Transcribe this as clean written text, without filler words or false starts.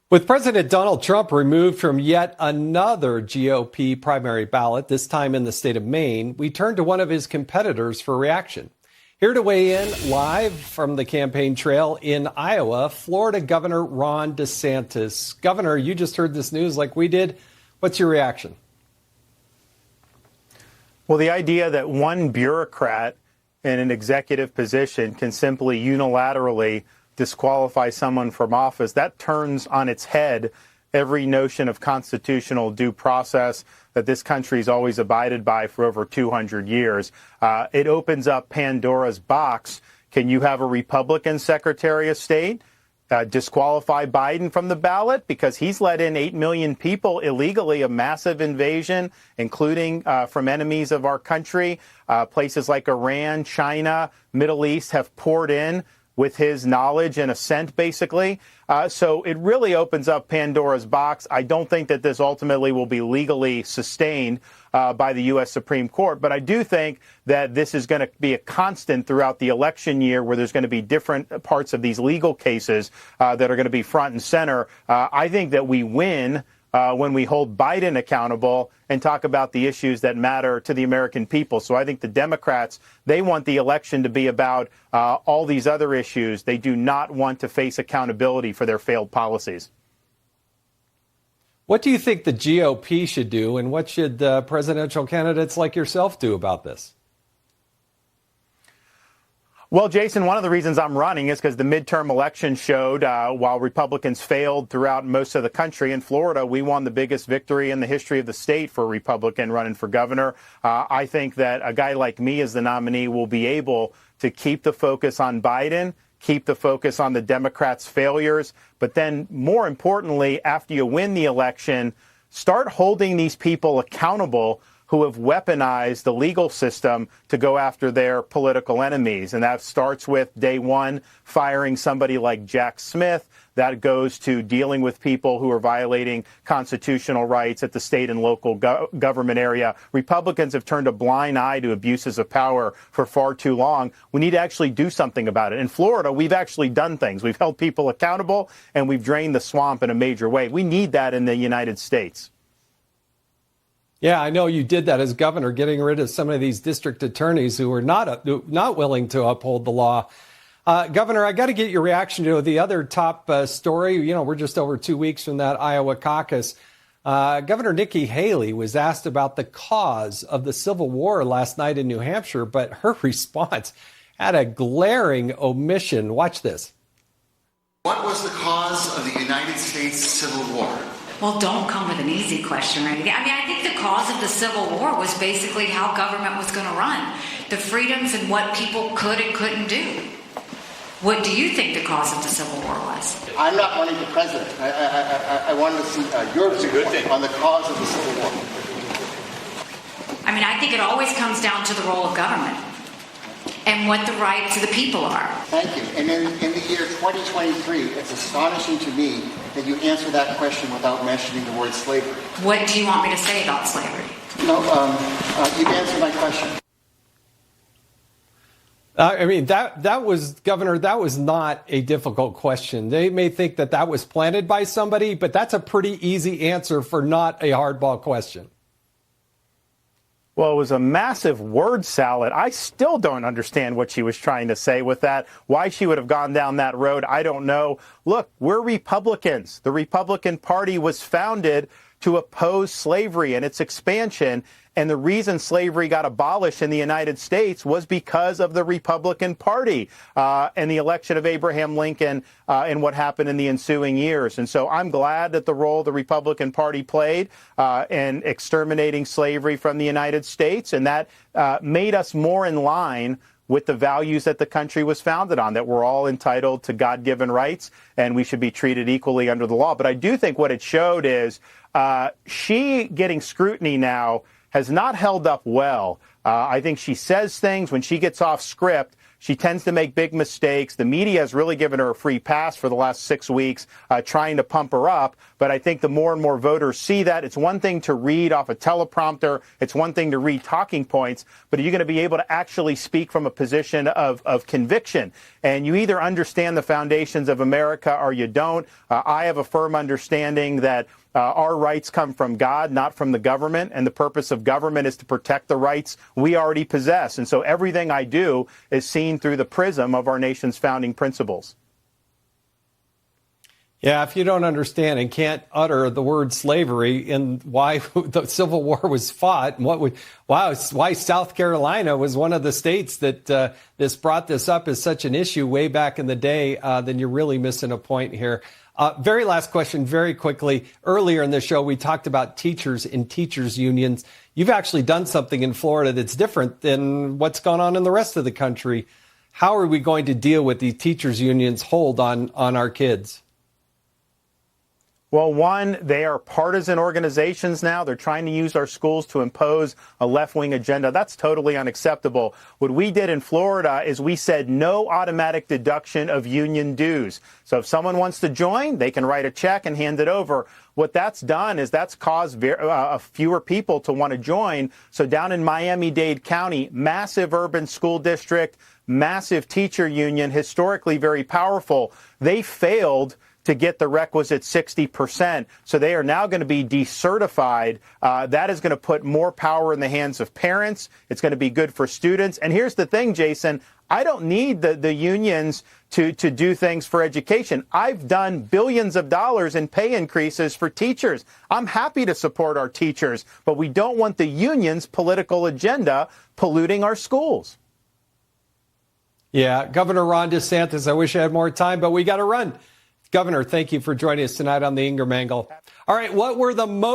With President Donald Trump removed from yet another GOP primary ballot, this time in the state of Maine, we turn to one of his competitors for reaction. Here to weigh in live from the campaign trail in Iowa, Florida Governor Ron DeSantis. Governor, you just heard this news like we did. What's your reaction? Well, the idea that one bureaucrat in an executive position can simply unilaterally disqualify someone from office, that turns on its head every notion of constitutional due process that this country's always abided by for over 200 years. It opens up Pandora's box. Can you have a Republican Secretary of State disqualify Biden from the ballot because he's let in 8 million people illegally, a massive invasion, including from enemies of our country? Places like Iran, China, Middle East have poured in with his knowledge and assent, basically. So it really opens up Pandora's box. I don't think that this ultimately will be legally sustained by the U.S. Supreme Court. But I do think that this is going to be a constant throughout the election year where there's going to be different parts of these legal cases that are going to be front and center. I think that we win when we hold Biden accountable and talk about the issues that matter to the American people. So I think the Democrats, they want the election to be about all these other issues. They do not want to face accountability for their failed policies. What do you think the GOP should do, and what should presidential candidates like yourself do about this? Well, Jason, one of the reasons I'm running is because the midterm election showed while Republicans failed throughout most of the country, in Florida, we won the biggest victory in the history of the state for a Republican running for governor. I think that a guy like me as the nominee will be able to keep the focus on Biden, keep the focus on the Democrats' failures, but then more importantly, after you win the election, start holding these people accountable who have weaponized the legal system to go after their political enemies. And that starts with day one, firing somebody like Jack Smith. That goes to dealing with people who are violating constitutional rights at the state and local government area. Republicans have turned a blind eye to abuses of power for far too long. We need to actually do something about it. In Florida, we've actually done things. We've held people accountable, and we've drained the swamp in a major way. We need that in the United States. Yeah, I know you did that as governor, getting rid of some of these district attorneys who were not willing to uphold the law. Governor, I got to get your reaction to the other top story. You know, we're just over 2 weeks from that Iowa caucus. Governor Nikki Haley was asked about the cause of the Civil War last night in New Hampshire, but her response had a glaring omission. Watch this. What was the cause of the United States Civil War? Well, don't come with an easy question right again. I mean, I think the cause of the Civil War was basically how government was going to run, the freedoms and what people could and couldn't do. What do you think the cause of the Civil War was? I'm not running for president. I wanted to see your viewpoint on the cause of the Civil War. I mean, I think it always comes down to the role of government and what the rights of the people are. Thank you. And in the year 2023, it's astonishing to me that you answer that question without mentioning the word slavery. What do you want me to say about slavery? No, you've answered my question. I mean, that was, Governor, that was not a difficult question. They may think that that was planted by somebody, but that's a pretty easy answer for not a hardball question. Well, it was a massive word salad. I still don't understand what she was trying to say with that. Why she would have gone down that road, I don't know. Look, we're Republicans. The Republican Party was founded to oppose slavery and its expansion. And the reason slavery got abolished in the United States was because of the Republican Party and the election of Abraham Lincoln and what happened in the ensuing years. And so I'm glad that the role the Republican Party played in exterminating slavery from the United States, and that made us more in line with the values that the country was founded on, that we're all entitled to God-given rights and we should be treated equally under the law. But I do think what it showed is she getting scrutiny now has not held up well. I think she says things when she gets off script. She tends to make big mistakes. The media has really given her a free pass for the last 6 weeks, trying to pump her up. But I think the more and more voters see that, it's one thing to read off a teleprompter. It's one thing to read talking points. But are you going to be able to actually speak from a position of conviction? And you either understand the foundations of America or you don't. I have a firm understanding that our rights come from God, not from the government, and the purpose of government is to protect the rights we already possess. And so everything I do is seen through the prism of our nation's founding principles. Yeah, if you don't understand and can't utter the word slavery and why the Civil War was fought, and why South Carolina was one of the states that brought this up as such an issue way back in the day, then you're really missing a point here. Very last question, very quickly. Earlier in the show, we talked about teachers and teachers unions. You've actually done something in Florida that's different than what's going on in the rest of the country. How are we going to deal with these teachers unions' hold on our kids? Well, one, they are partisan organizations now. They're trying to use our schools to impose a left-wing agenda. That's totally unacceptable. What we did in Florida is we said no automatic deduction of union dues. So if someone wants to join, they can write a check and hand it over. What that's done is that's caused fewer people to want to join. So down in Miami-Dade County, massive urban school district, massive teacher union, historically very powerful, they failed to get the requisite 60%. So they are now going to be decertified. That is going to put more power in the hands of parents. It's going to be good for students. And here's the thing, Jason, I don't need the unions to do things for education. I've done billions of dollars in pay increases for teachers. I'm happy to support our teachers, but we don't want the union's political agenda polluting our schools. Yeah, Governor Ron DeSantis, I wish I had more time, but we got to run. Governor, thank you for joining us tonight on the Ingraham Angle. All right, what were the most